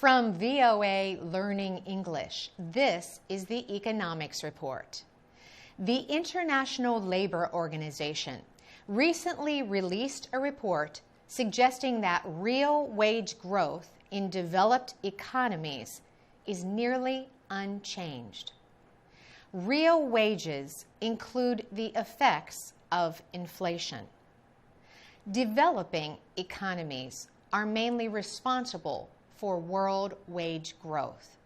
From VOA Learning English, this is the Economics Report. The International Labor Organization recently released a report suggesting that real wage growth in developed economies is nearly unchanged. Real wages include the effects of inflation. Developing economies are mainly responsible for world wage growth.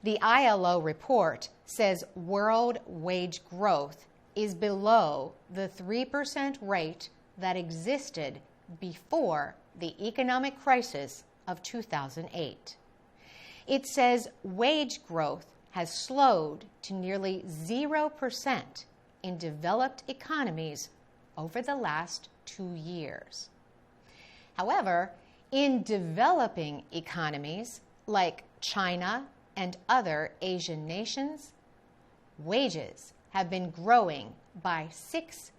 The ILO report says world wage growth is below the 3% rate that existed before the economic crisis of 2008. It says wage growth has slowed to nearly 0% in developed economies over the last 2 years. However, in developing economies like China and other Asian nations, wages have been growing by 6%.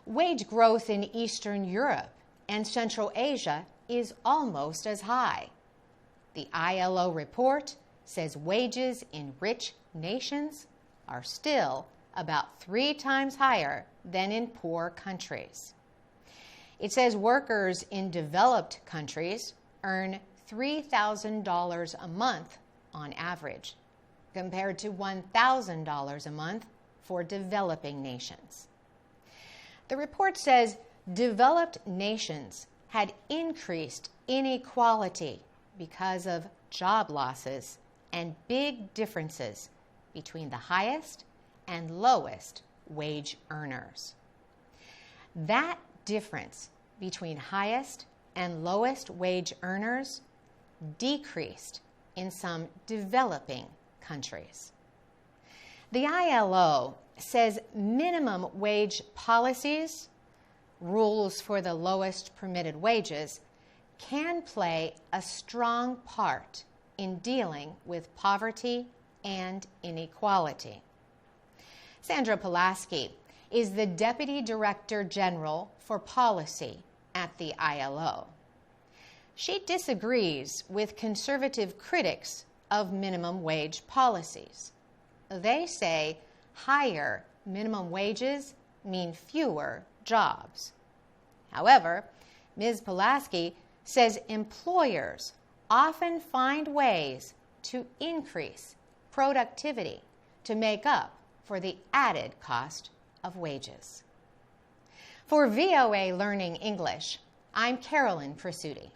Wage growth in Eastern Europe and Central Asia is almost as high. The ILO report says wages in rich nations are still about 3 times higher than in poor countries. It says workers in developed countries earn $3,000 a month on average, compared to $1,000 a month for developing nations. The report says developed nations had increased inequality because of job losses and big differences between the highest and lowest wage earners. That difference between highest and lowest wage earners decreased in some developing countries. The ILO says minimum wage policies, rules for the lowest permitted wages, can play a strong part in dealing with poverty and inequality. Sandra Pulaski is the Deputy Director General for Policy at the ILO. She disagrees with conservative critics of minimum wage policies. They say higher minimum wages mean fewer jobs. However, Ms. Pulaski says employers often find ways to increase productivity to make up for the added cost of wages. For VOA Learning English, I'm Carolyn Presutti.